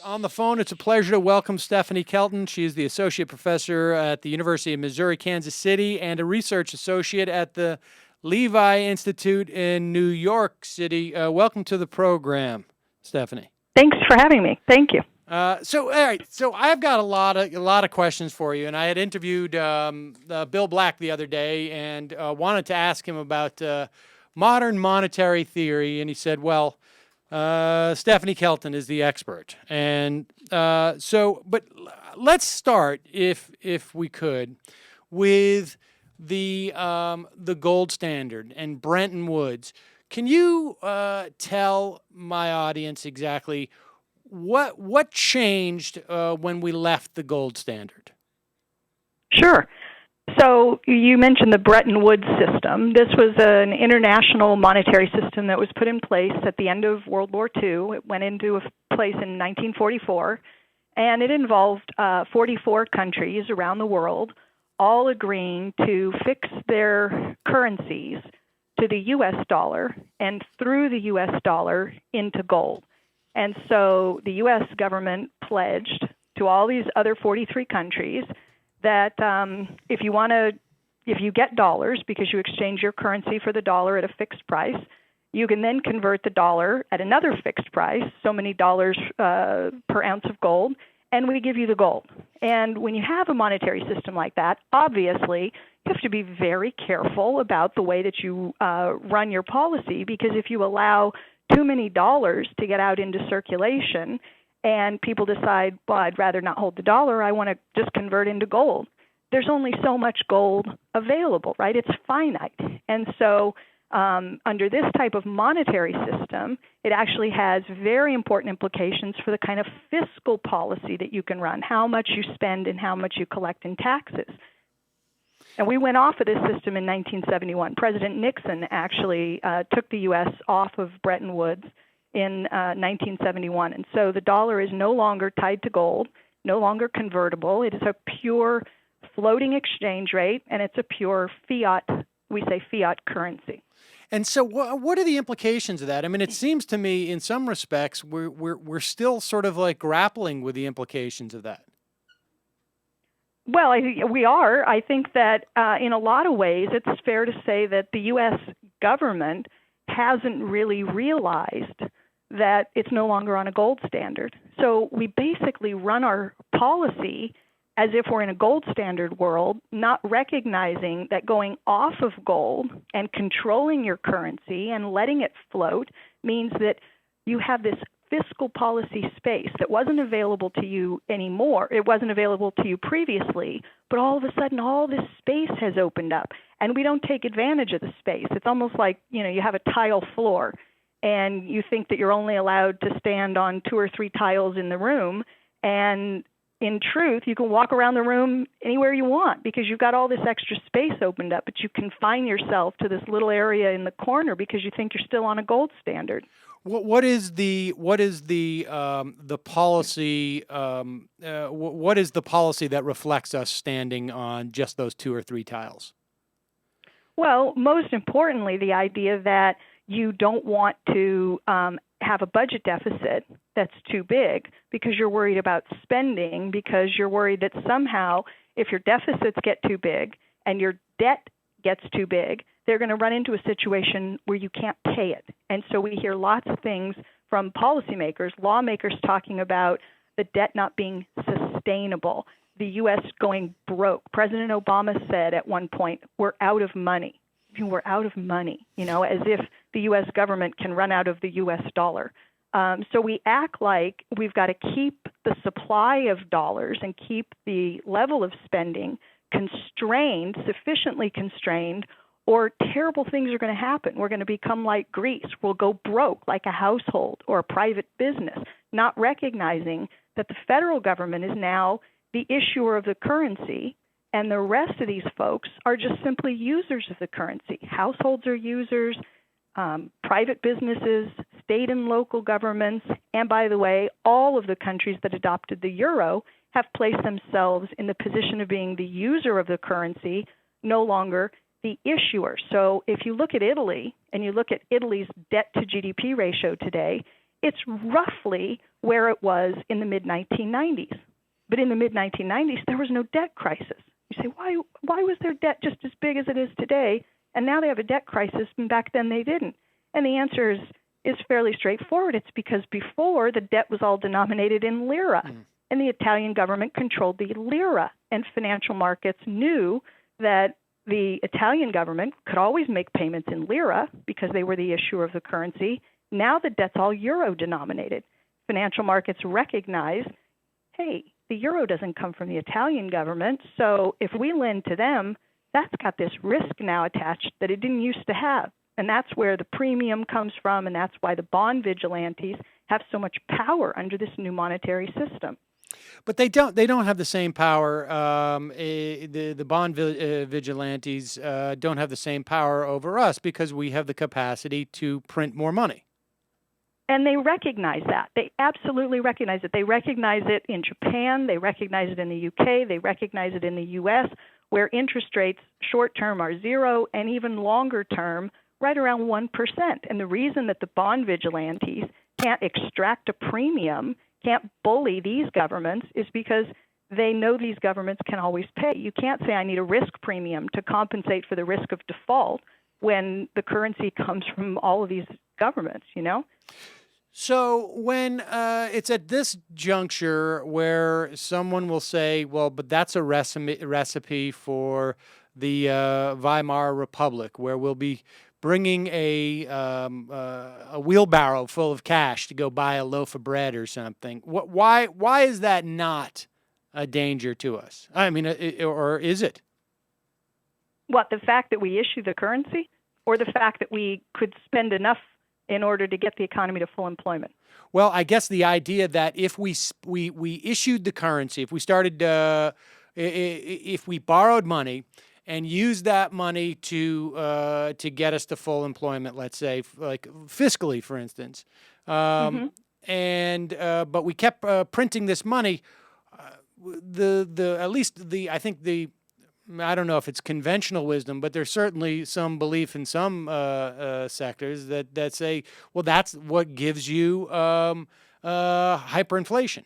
On the phone, it's a pleasure to welcome Stephanie Kelton. She is the associate professor at the University of Missouri, Kansas City, and a research associate at the Levi Institute in New York City. Welcome to the program, Stephanie. Thanks for having me. Thank you. All right. So I've got a lot of questions for you, and I had interviewed Bill Black the other day, and wanted to ask him about modern monetary theory, and he said, "Well, Stephanie Kelton is the expert." And but let's start, if we could, with the gold standard and Bretton Woods. Can you tell my audience exactly what changed when we left the gold standard? Sure. So you mentioned the Bretton Woods system. This was an international monetary system that was put in place at the end of World War II. It went into place in 1944, and it involved 44 countries around the world all agreeing to fix their currencies to the U.S. dollar and through the U.S. dollar into gold. And so the U.S. government pledged to all these other 43 countries that if you get dollars because you exchange your currency for the dollar at a fixed price, you can then convert the dollar at another fixed price, so many dollars per ounce of gold, and we give you the gold. And when you have a monetary system like that, obviously you have to be very careful about the way that you run your policy, because if you allow too many dollars to get out into circulation and people decide, well, I'd rather not hold the dollar, I want to just convert into gold, there's only so much gold available, right? It's finite. And so under this type of monetary system, it actually has very important implications for the kind of fiscal policy that you can run, how much you spend and how much you collect in taxes. And we went off of this system in 1971. President Nixon actually took the U.S. off of Bretton Woods in 1971. And so the dollar is no longer tied to gold, no longer convertible. It is a pure floating exchange rate, and it's a pure fiat, we say fiat currency. And so, what are the implications of that? I mean, it seems to me, in some respects, we're still sort of like grappling with the implications of that. Well, we are. I think that in a lot of ways, it's fair to say that the U.S. government hasn't really realized that it's no longer on a gold standard. So we basically run our policy as if we're in a gold standard world, not recognizing that going off of gold and controlling your currency and letting it float means that you have this fiscal policy space that wasn't available to you anymore. It wasn't available to you previously, but all of a sudden all this space has opened up, and we don't take advantage of the space. It's almost like, you have a tile floor and you think that you're only allowed to stand on 2 or 3 tiles in the room, and in truth, you can walk around the room anywhere you want because you've got all this extra space opened up, but you confine yourself to this little area in the corner because you think you're still on a gold standard. What is the policy? What is the policy that reflects us standing on just those 2 or 3 tiles? Well, most importantly, the idea that you don't want to have a budget deficit that's too big because you're worried about spending, because you're worried that somehow if your deficits get too big and your debt gets too big, they're going to run into a situation where you can't pay it. And so we hear lots of things from policymakers, lawmakers talking about the debt not being sustainable, the U.S. going broke. President Obama said at one point, we're out of money. We're out of money, as if the U.S. government can run out of the U.S. dollar. So we act like we've got to keep the supply of dollars and keep the level of spending constrained, sufficiently constrained, or terrible things are going to happen. We're going to become like Greece. We'll go broke like a household or a private business, not recognizing that the federal government is now the issuer of the currency, and the rest of these folks are just simply users of the currency. Households are users, private businesses, state and local governments, and by the way, all of the countries that adopted the euro have placed themselves in the position of being the user of the currency, no longer the issuer. So if you look at Italy and you look at Italy's debt to GDP ratio today, it's roughly where it was in the mid-1990s. But in the mid-1990s, there was no debt crisis. You say, why was their debt just as big as it is today, and now they have a debt crisis, and back then they didn't? And the answer is fairly straightforward. It's because before, the debt was all denominated in lira, and the Italian government controlled the lira, and financial markets knew that the Italian government could always make payments in lira because they were the issuer of the currency. Now the debt's all euro denominated. Financial markets recognize, hey, the euro doesn't come from the Italian government, so if we lend to them, that's got this risk now attached that it didn't used to have. And that's where the premium comes from, and that's why the bond vigilantes have so much power under this new monetary system. But they don't have the same power. The bond vigilantes don't have the same power over us because we have the capacity to print more money. And they recognize that. They absolutely recognize it. They recognize it in Japan. They recognize it in the UK. They recognize it in the US, where interest rates short-term are 0 and even longer-term right around 1%. And the reason that the bond vigilantes can't extract a premium, can't bully these governments, is because they know these governments can always pay. You can't say I need a risk premium to compensate for the risk of default when the currency comes from all of these governments, you know? So when it's at this juncture where someone will say, well, but that's a recipe for the Weimar Republic, where we'll be bringing a wheelbarrow full of cash to go buy a loaf of bread or something. Why is that not a danger to us? I mean, or is it? What, the fact that we issue the currency, or the fact that we could spend enough in order to get the economy to full employment? Well, I guess the idea that if we issued the currency, if we started, if we borrowed money and used that money to get us to full employment, let's say, like fiscally, for instance, and but we kept printing this money, I don't know if it's conventional wisdom, but there's certainly some belief in some sectors that say, well, that's what gives you hyperinflation.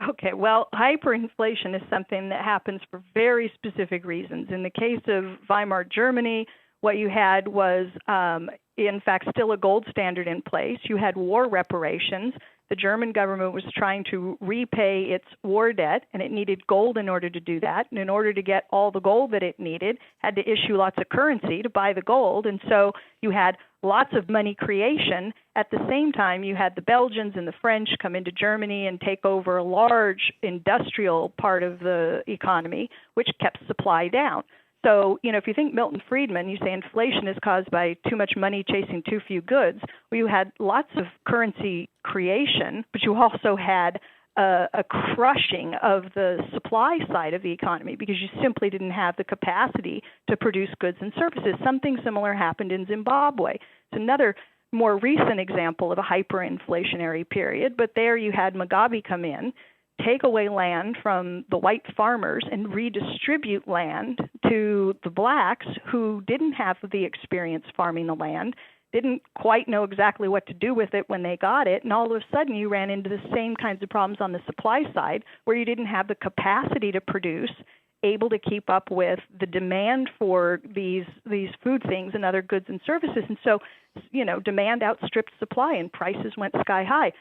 Okay, well, hyperinflation is something that happens for very specific reasons. In the case of Weimar Germany, what you had was, in fact, still a gold standard in place. You had war reparations. The German government was trying to repay its war debt, and it needed gold in order to do that. And in order to get all the gold that it needed, had to issue lots of currency to buy the gold. And so you had lots of money creation. At the same time, you had the Belgians and the French come into Germany and take over a large industrial part of the economy, which kept supply down. So, you know, if you think Milton Friedman, you say inflation is caused by too much money chasing too few goods. Well, you had lots of currency creation, but you also had a crushing of the supply side of the economy because you simply didn't have the capacity to produce goods and services. Something similar happened in Zimbabwe. It's another more recent example of a hyperinflationary period, but there you had Mugabe come in, take away land from the white farmers and redistribute land to the blacks who didn't have the experience farming the land, didn't quite know exactly what to do with it when they got it, and all of a sudden you ran into the same kinds of problems on the supply side where you didn't have the capacity to produce, able to keep up with the demand for these food things and other goods and services. And so, you know, demand outstripped supply and prices went sky high.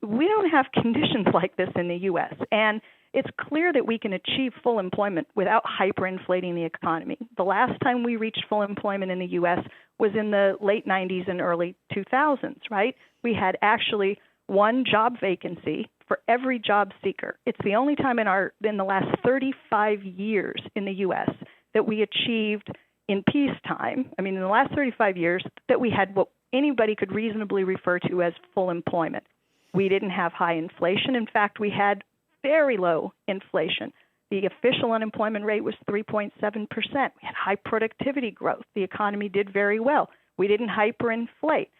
We don't have conditions like this in the U.S., and it's clear that we can achieve full employment without hyperinflating the economy. The last time we reached full employment in the U.S. was in the late 90s and early 2000s, right? We had actually one job vacancy for every job seeker. It's the only time in the last 35 years in the U.S. that we achieved in peacetime, in the last 35 years, that we had what anybody could reasonably refer to as full employment. We didn't have high inflation. In fact, we had very low inflation. The official unemployment rate was 3.7%. We had high productivity growth. The economy did very well. We didn't hyperinflate.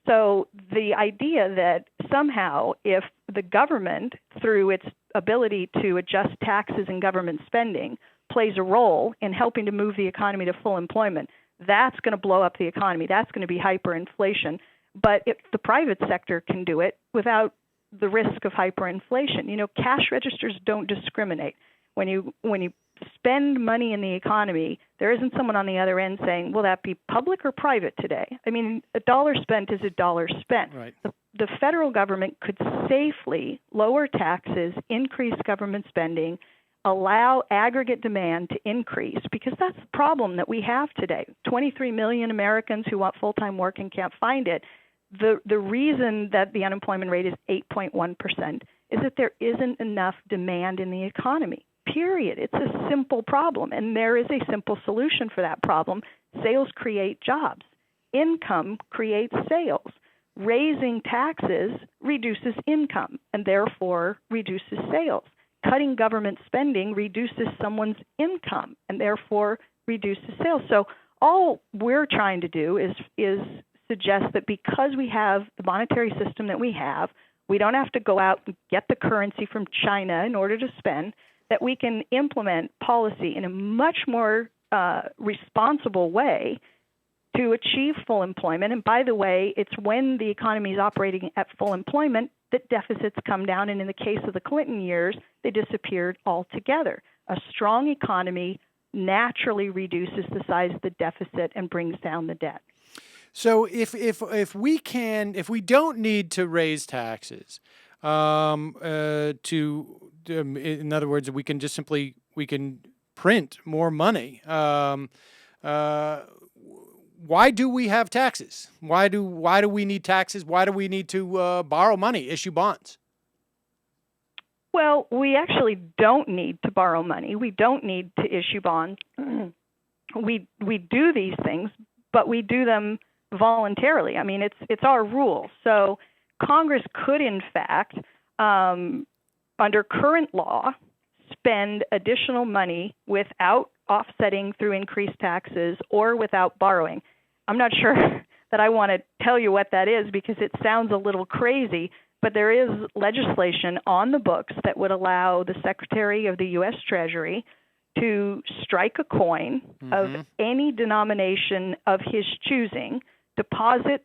So the idea that somehow if the government, through its ability to adjust taxes and government spending, plays a role in helping to move the economy to full employment, that's going to blow up the economy. That's going to be hyperinflation. but if the private sector can do it without the risk of hyperinflation. Cash registers don't discriminate. When you spend money in the economy, there isn't someone on the other end saying, will that be public or private today? I mean, a dollar spent is a dollar spent. Right. The federal government could safely lower taxes, increase government spending, allow aggregate demand to increase, because that's the problem that we have today. 23 million Americans who want full-time work and can't find it. The reason that the unemployment rate is 8.1% is that there isn't enough demand in the economy, period. It's a simple problem, and there is a simple solution for that problem. Sales create jobs. Income creates sales. Raising taxes reduces income and therefore reduces sales. Cutting government spending reduces someone's income and therefore reduces sales. So all we're trying to do is suggest that because we have the monetary system that we have, we don't have to go out and get the currency from China in order to spend, that we can implement policy in a much more responsible way to achieve full employment. And by the way, it's when the economy is operating at full employment that deficits come down. And in the case of the Clinton years, they disappeared altogether. A strong economy naturally reduces the size of the deficit and brings down the debt. So if we don't need to raise taxes, in other words, we can print more money. Why do we have taxes? Why do we need taxes? Why do we need to borrow money, issue bonds? Well, we actually don't need to borrow money. We don't need to issue bonds. We do these things, but we do them voluntarily. I mean, it's our rule. So Congress could, in fact, under current law, spend additional money without offsetting through increased taxes or without borrowing. I'm not sure that I want to tell you what that is because it sounds a little crazy, but there is legislation on the books that would allow the Secretary of the U.S. Treasury to strike a coin of any denomination of his choosing, deposit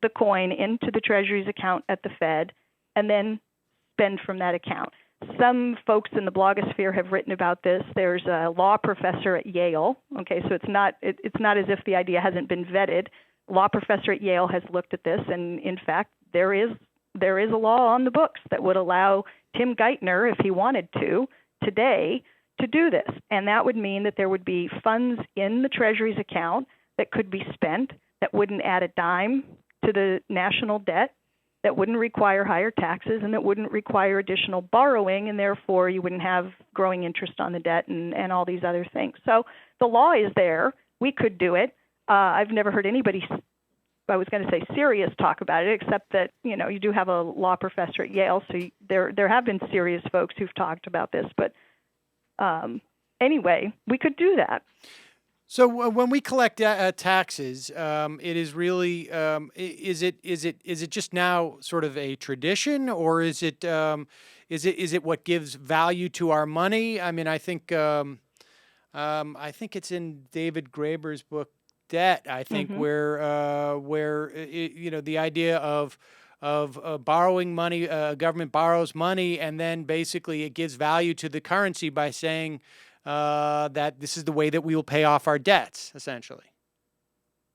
the coin into the Treasury's account at the Fed, and then spend from that account. Some folks in the blogosphere have written about this. There's a law professor at Yale. Okay, so it's not as if the idea hasn't been vetted. A law professor at Yale has looked at this, and in fact, there is a law on the books that would allow Tim Geithner, if he wanted to, today, to do this. And that would mean that there would be funds in the Treasury's account that could be spent, that wouldn't add a dime to the national debt, that wouldn't require higher taxes, and that wouldn't require additional borrowing, and therefore you wouldn't have growing interest on the debt and all these other things. So the law is there. We could do it. I've never heard anybody, I was going to say serious, talk about it, except that, you do have a law professor at Yale, so there have been serious folks who've talked about this. But anyway, we could do that. So when we collect taxes, it is really is it just now sort of a tradition, or is it what gives value to our money? I mean, I think it's in David Graeber's book Debt. I think where the idea of borrowing money, government borrows money, and then basically it gives value to the currency by saying that this is the way that we will pay off our debts, essentially.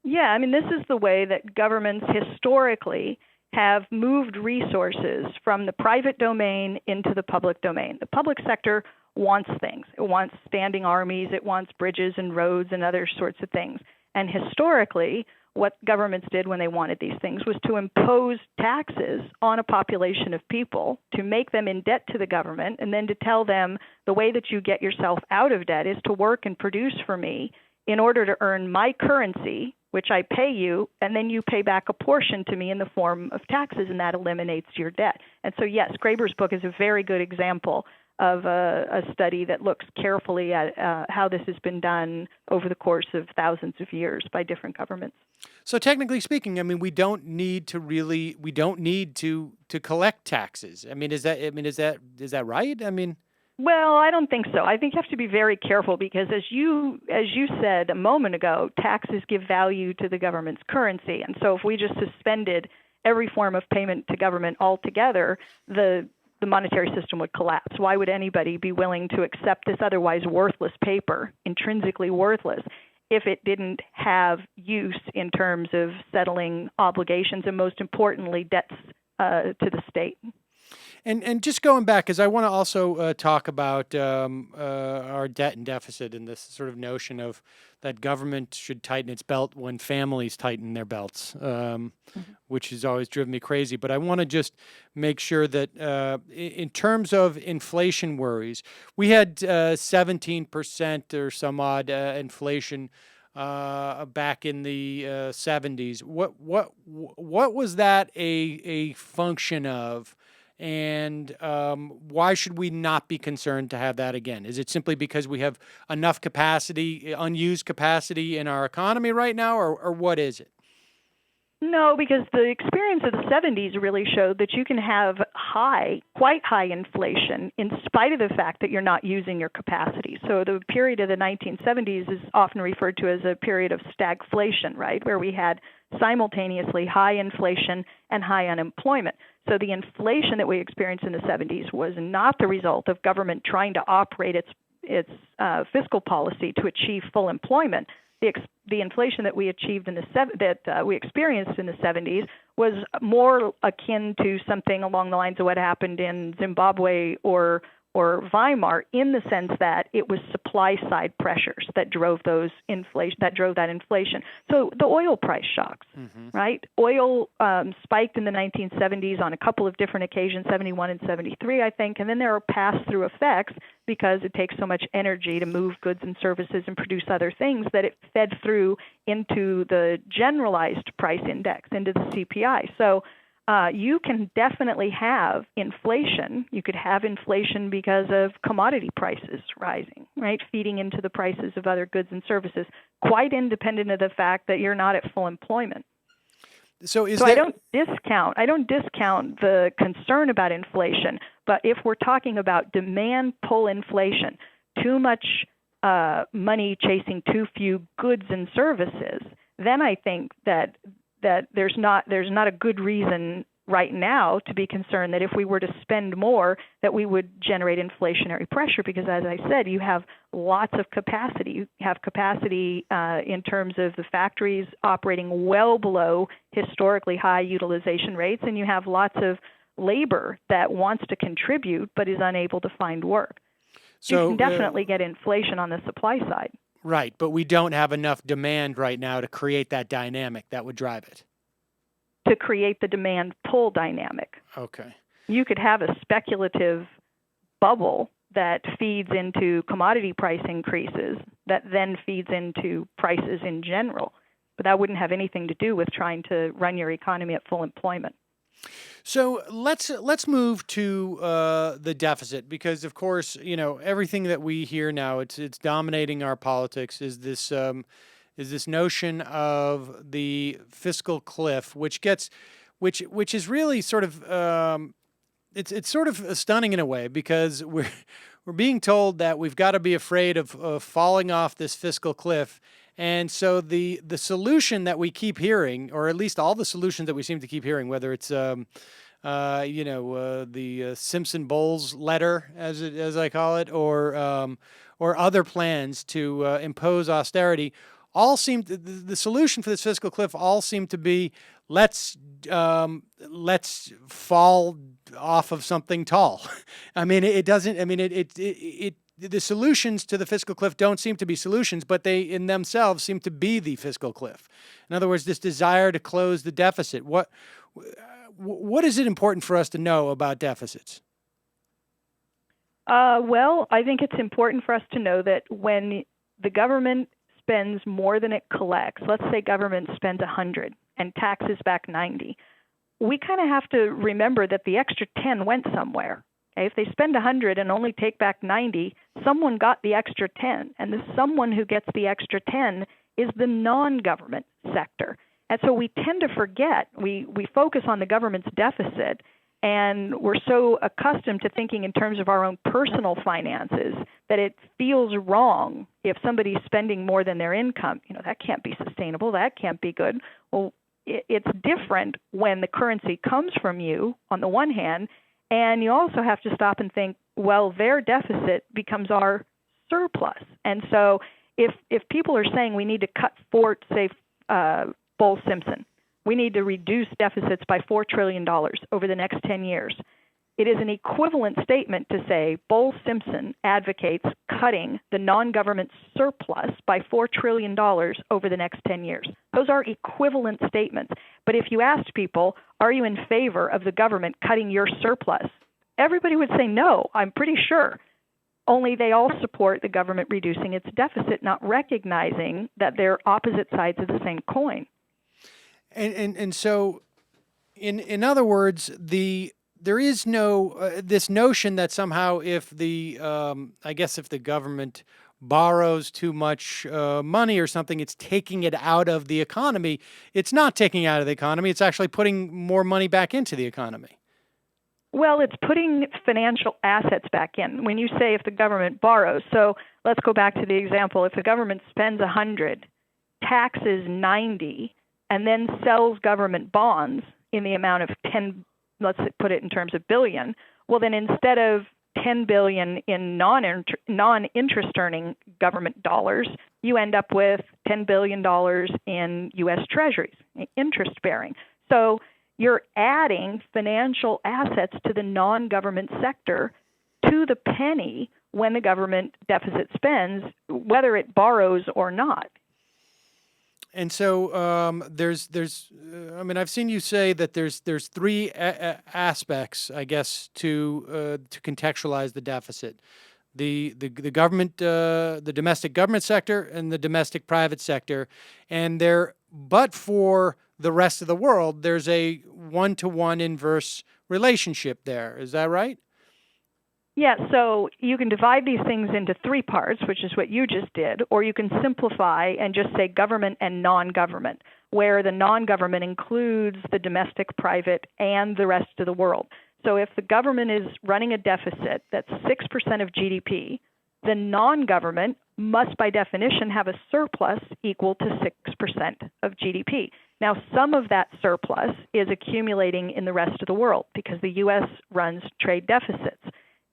Yeah, I mean, this is the way that governments historically have moved resources from the private domain into the public domain. The public sector wants things. It wants standing armies. It wants bridges and roads and other sorts of things. And historically, what governments did when they wanted these things was to impose taxes on a population of people, to make them in debt to the government, and then to tell them the way that you get yourself out of debt is to work and produce for me in order to earn my currency, which I pay you, and then you pay back a portion to me in the form of taxes, and that eliminates your debt. And so, yes, Graeber's book is a very good example of a study that looks carefully at how this has been done over the course of thousands of years by different governments. So technically speaking, I mean, we don't need to collect taxes. I mean, is that right? I mean, Well, I don't think so. I think you have to be very careful because as you said a moment ago, taxes give value to the government's currency. And so if we just suspended every form of payment to government altogether, the monetary system would collapse. Why would anybody be willing to accept this otherwise worthless paper, intrinsically worthless, if it didn't have use in terms of settling obligations and, most importantly, debts to the state? And just going back, because I want to also talk about our debt and deficit and this sort of notion of that government should tighten its belt when families tighten their belts, which has always driven me crazy. But I want to just make sure that in terms of inflation worries, we had 17% or some odd inflation back in the 70s. What was that a function of? And why should we not be concerned to have that again? Is it simply because we have enough capacity, unused capacity in our economy right now, or what is it? No, because the experience of the 70s really showed that you can have quite high inflation in spite of the fact that you're not using your capacity. So the period of the 1970s is often referred to as a period of stagflation, right, where we had simultaneously high inflation and high unemployment. So the inflation that we experienced in the 70s was not the result of government trying to operate its fiscal policy to achieve full employment. The inflation that we achieved we experienced in the 70s was more akin to something along the lines of what happened in Zimbabwe or Weimar, in the sense that it was supply side pressures that drove that inflation. So the oil price shocks, right? Oil spiked in the 1970s on a couple of different occasions, 71 and 73, I think, and then there are pass-through effects because it takes so much energy to move goods and services and produce other things that it fed through into the generalized price index, into the CPI. So you can definitely have inflation. You could have inflation because of commodity prices rising, right, feeding into the prices of other goods and services, quite independent of the fact that you're not at full employment. So I don't discount the concern about inflation, but if we're talking about demand pull inflation, too much money chasing too few goods and services, then I think that there's not a good reason right now to be concerned that if we were to spend more, that we would generate inflationary pressure, because as I said, you have lots of capacity. You have capacity in terms of the factories operating well below historically high utilization rates, and you have lots of labor that wants to contribute but is unable to find work. So you can definitely get inflation on the supply side. Right, but we don't have enough demand right now to create that dynamic that would drive it. To create the demand-pull dynamic. Okay. You could have a speculative bubble that feeds into commodity price increases that then feeds into prices in general, but that wouldn't have anything to do with trying to run your economy at full employment. So let's move to the deficit, because of course, everything that we hear now, it's dominating our politics, is this notion of the fiscal cliff, which is really sort of it's sort of stunning in a way, because we're being told that we've got to be afraid of falling off this fiscal cliff. And so the solution that we keep hearing, or at least all the solutions that we seem to keep hearing, whether it's the Simpson-Bowles letter, as I call it, or other plans to impose austerity, the solution for this fiscal cliff all seem to be let's fall off of something tall. I mean, it doesn't. I mean, the solutions to the fiscal cliff don't seem to be solutions, but they in themselves seem to be the fiscal cliff. In other words, this desire to close the deficit. What is it important for us to know about deficits? Well, I think it's important for us to know that when the government spends more than it collects, let's say government spends 100 and taxes back 90, we kind of have to remember that the extra 10 went somewhere. Okay? If they spend 100 and only take back 90, someone got the extra 10, and the someone who gets the extra 10 is the non-government sector. And so we tend to forget, we focus on the government's deficit And we're so accustomed to thinking in terms of our own personal finances that it feels wrong if somebody's spending more than their income. That can't be sustainable. That can't be good. Well, it's different when the currency comes from you on the one hand, and you also have to stop and think, well, their deficit becomes our surplus. And so if people are saying we need to cut Fort, say, Bowles-Simpson, we need to reduce deficits by $4 trillion over the next 10 years. It is an equivalent statement to say Bowles-Simpson advocates cutting the non-government surplus by $4 trillion over the next 10 years. Those are equivalent statements. But if you asked people, are you in favor of the government cutting your surplus? Everybody would say no, I'm pretty sure. Only they all support the government reducing its deficit, not recognizing that they're opposite sides of the same coin. And so, in other words, there is no this notion that somehow if the if the government borrows too much money or something, it's taking it out of the economy. It's not taking it out of the economy. It's actually putting more money back into the economy. Well, it's putting financial assets back in. When you say if the government borrows, so let's go back to the example. If the government spends 100, taxes 90, and then sells government bonds in the amount of 10, let's put it in terms of billion, well, then instead of 10 billion in non-interest earning government dollars, you end up with $10 billion in U.S. Treasuries, interest bearing. So you're adding financial assets to the non-government sector to the penny when the government deficit spends, whether it borrows or not. And so I've seen you say that there's three aspects, I guess, to contextualize the deficit: the government, the domestic government sector, and the domestic private sector. And but for the rest of the world, there's a one-to-one inverse relationship there. Is that right? Yeah, so you can divide these things into three parts, which is what you just did, or you can simplify and just say government and non-government, where the non-government includes the domestic, private, and the rest of the world. So if the government is running a deficit that's 6% of GDP, the non-government must, by definition, have a surplus equal to 6% of GDP. Now, some of that surplus is accumulating in the rest of the world because the U.S. runs trade deficits.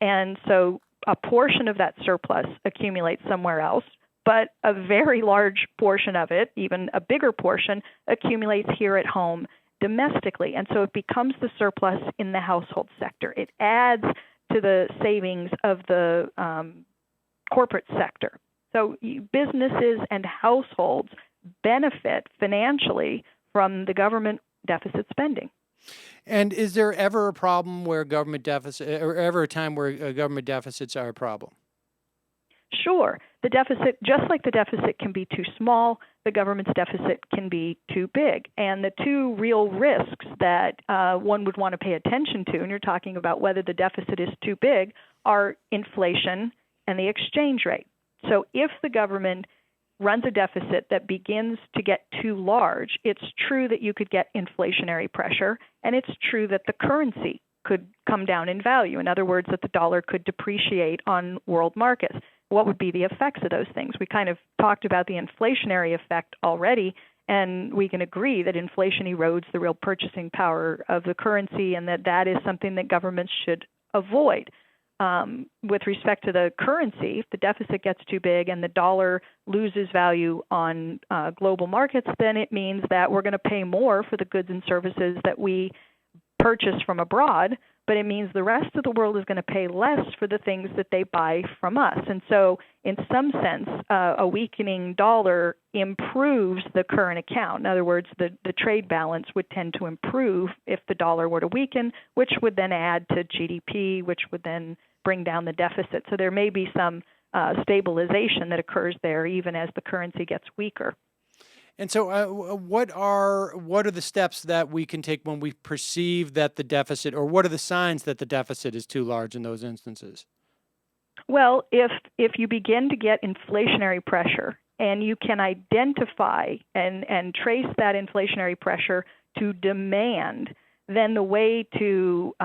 And so a portion of that surplus accumulates somewhere else, but a very large portion of it, even a bigger portion, accumulates here at home domestically. And so it becomes the surplus in the household sector. It adds to the savings of the corporate sector. So businesses and households benefit financially from the government deficit spending. And is there ever a problem where government deficit, or ever a time where government deficits are a problem? Sure. The deficit, just like the deficit can be too small, the government's deficit can be too big. And the two real risks that one would want to pay attention to, and you're talking about whether the deficit is too big, are inflation and the exchange rate. So if the government runs a deficit that begins to get too large, it's true that you could get inflationary pressure, and it's true that the currency could come down in value. In other words, that the dollar could depreciate on world markets. What would be the effects of those things? We kind of talked about the inflationary effect already, and we can agree that inflation erodes the real purchasing power of the currency and that is something that governments should avoid. With respect to the currency, if the deficit gets too big and the dollar loses value on global markets, then it means that we're going to pay more for the goods and services that we purchase from abroad, but it means the rest of the world is going to pay less for the things that they buy from us. And so in some sense, a weakening dollar improves the current account. In other words, the trade balance would tend to improve if the dollar were to weaken, which would then add to GDP, which would then bring down the deficit. So there may be some stabilization that occurs there even as the currency gets weaker. And so what are the steps that we can take when we perceive that the deficit, or what are the signs that the deficit is too large in those instances? Well, if you begin to get inflationary pressure and you can identify and trace that inflationary pressure to demand then the way to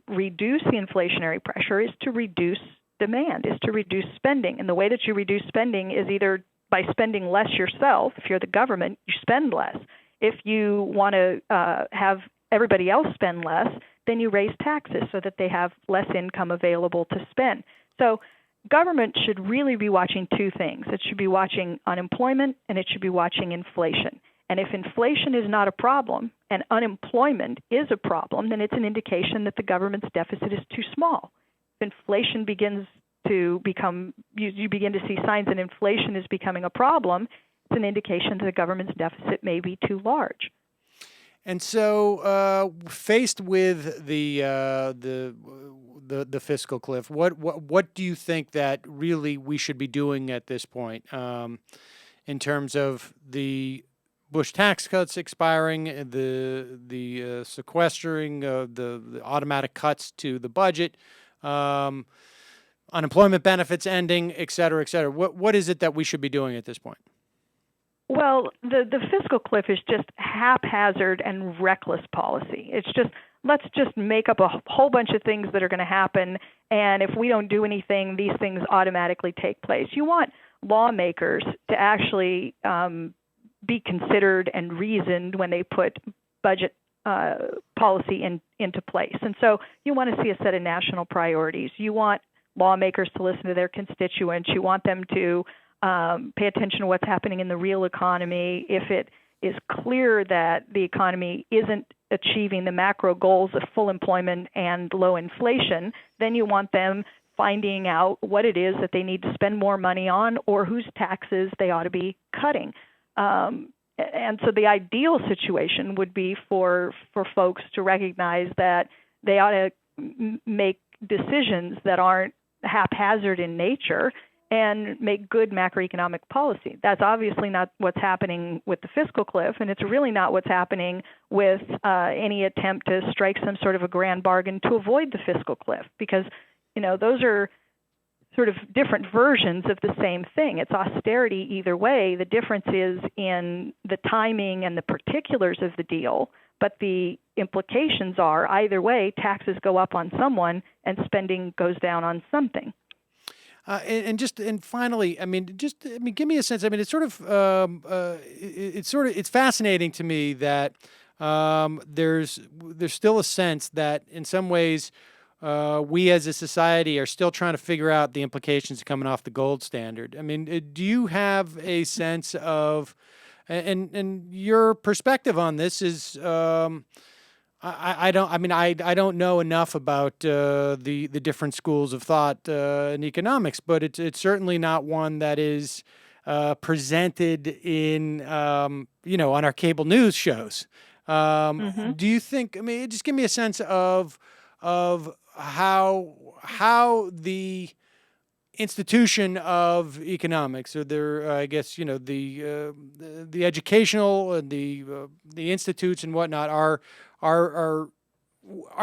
reduce the inflationary pressure is to reduce demand, is to reduce spending. And the way that you reduce spending is either by spending less yourself. If you're the government, you spend less. If you want to have everybody else spend less, then you raise taxes so that they have less income available to spend. So government should really be watching two things. It should be watching unemployment and it should be watching inflation. And if inflation is not a problem and unemployment is a problem, then it's an indication that the government's deficit is too small. If inflation begins to become, you begin to see signs that inflation is becoming a problem, it's an indication that the government's deficit may be too large. And so, faced with the fiscal cliff, what do you think that really we should be doing at this point, in terms of the Bush tax cuts expiring, the sequestering, the automatic cuts to the budget, unemployment benefits ending, et cetera, et cetera? What is it that we should be doing at this point? Well, the fiscal cliff is just haphazard and reckless policy. It's just, let's just make up a whole bunch of things that are going to happen, and if we don't do anything, these things automatically take place. You want lawmakers to actually be considered and reasoned when they put budget policy into place. And so you want to see a set of national priorities. You want lawmakers to listen to their constituents. You want them to pay attention to what's happening in the real economy. If it is clear that the economy isn't achieving the macro goals of full employment and low inflation, then you want them finding out what it is that they need to spend more money on or whose taxes they ought to be cutting. And so the ideal situation would be for folks to recognize that they ought to make decisions that aren't haphazard in nature and make good macroeconomic policy. That's obviously not what's happening with the fiscal cliff, and it's really not what's happening with any attempt to strike some sort of a grand bargain to avoid the fiscal cliff, because those are sort of different versions of the same thing. It's austerity either way. The difference is in the timing and the particulars of the deal, but the implications are either way, taxes go up on someone and spending goes down on something. And finally, give me a sense. It's fascinating to me that there's still a sense that in some ways we as a society are still trying to figure out the implications of coming off the gold standard. Do you have a sense of, and your perspective on this is, I don't know enough about the different schools of thought in economics, but it's certainly not one that is presented in on our cable news shows. Do you think? Just give me a sense of how the institution of economics, or the educational and the institutes and whatnot are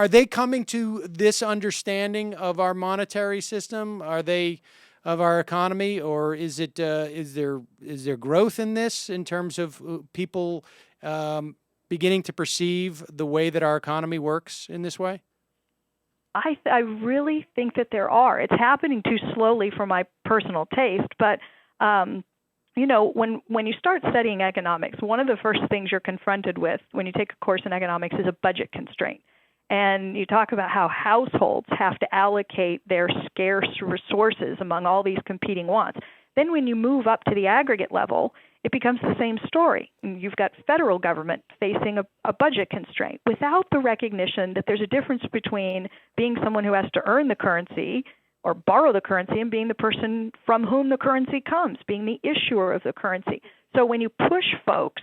they coming to this understanding of our monetary system? Are they of our economy, or is it is there growth in this in terms of people beginning to perceive the way that our economy works in this way? I really think that there are. It's happening too slowly for my personal taste, but when you start studying economics, one of the first things you're confronted with when you take a course in economics is a budget constraint. And you talk about how households have to allocate their scarce resources among all these competing wants. Then when you move up to the aggregate level, it becomes the same story. You've got federal government facing a budget constraint without the recognition that there's a difference between being someone who has to earn the currency or borrow the currency and being the person from whom the currency comes, being the issuer of the currency. So when you push folks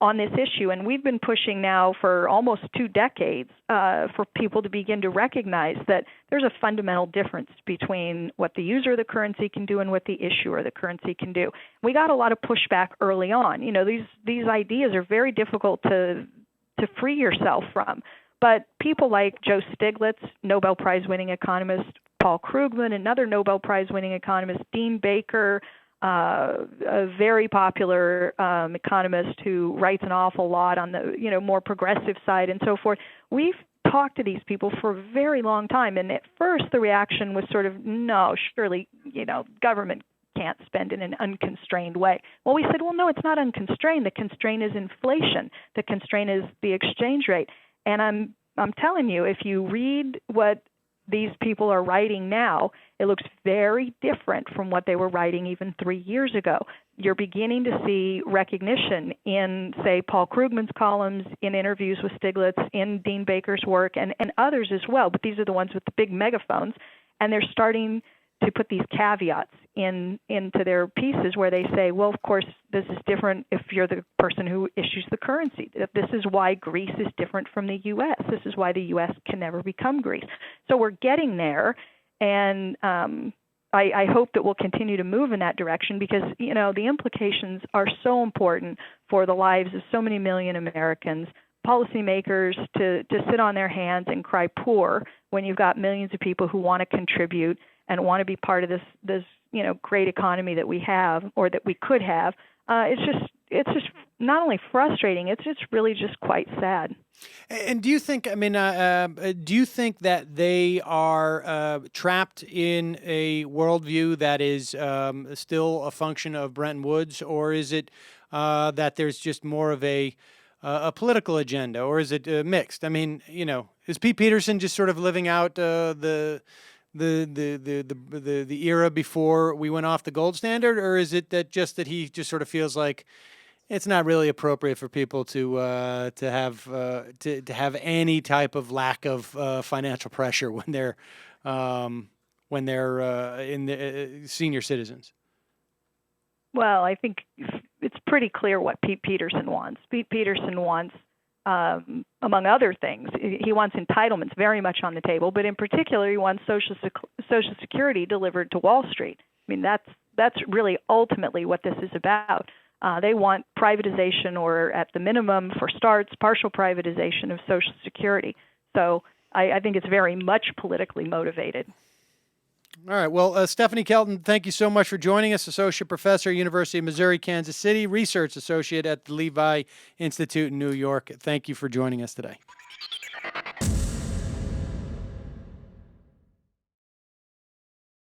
on this issue, and we've been pushing now for almost 2 decades for people to begin to recognize that there's a fundamental difference between what the user of the currency can do and what the issuer of the currency can do. We got a lot of pushback early on. These ideas are very difficult to free yourself from. But people like Joe Stiglitz, Nobel Prize winning economist, Paul Krugman, another Nobel Prize winning economist, Dean Baker, a very popular economist who writes an awful lot on the more progressive side and so forth. We've talked to these people for a very long time, and at first the reaction was sort of, no, surely government can't spend in an unconstrained way. Well, we said, well, no, it's not unconstrained. The constraint is inflation. The constraint is the exchange rate. And I'm telling you, if you read what these people are writing now, it looks very different from what they were writing even 3 years ago. You're beginning to see recognition in, say, Paul Krugman's columns, in interviews with Stiglitz, in Dean Baker's work, and others as well. But these are the ones with the big megaphones, and they're starting to put these caveats into their pieces where they say, well, of course, this is different if you're the person who issues the currency. This is why Greece is different from the U.S. This is why the U.S. can never become Greece. So we're getting there, and I hope that we'll continue to move in that direction because, the implications are so important for the lives of so many million Americans. Policymakers to sit on their hands and cry poor when you've got millions of people who want to contribute and want to be part of this great economy that we have or that we could have. It's just not only frustrating, it's really just quite sad. And do you think, do you think that they are trapped in a worldview that is still a function of Bretton Woods, or is it that there's just more of a political agenda, or is it mixed? Is Pete Peterson just sort of living out the era before we went off the gold standard, or is it that he just sort of feels like it's not really appropriate for people to have any type of lack of financial pressure when they're in the senior citizens? Well, I think it's pretty clear what Pete Peterson wants. Pete Peterson wants, among other things, he wants entitlements very much on the table, but in particular, he wants Social Security delivered to Wall Street. That's really ultimately what this is about. They want privatization, or at the minimum, for starts, partial privatization of Social Security. So I think it's very much politically motivated. All right. Well, Stephanie Kelton, thank you so much for joining us. Associate Professor, University of Missouri, Kansas City, Research Associate at the Levi Institute in New York. Thank you for joining us today.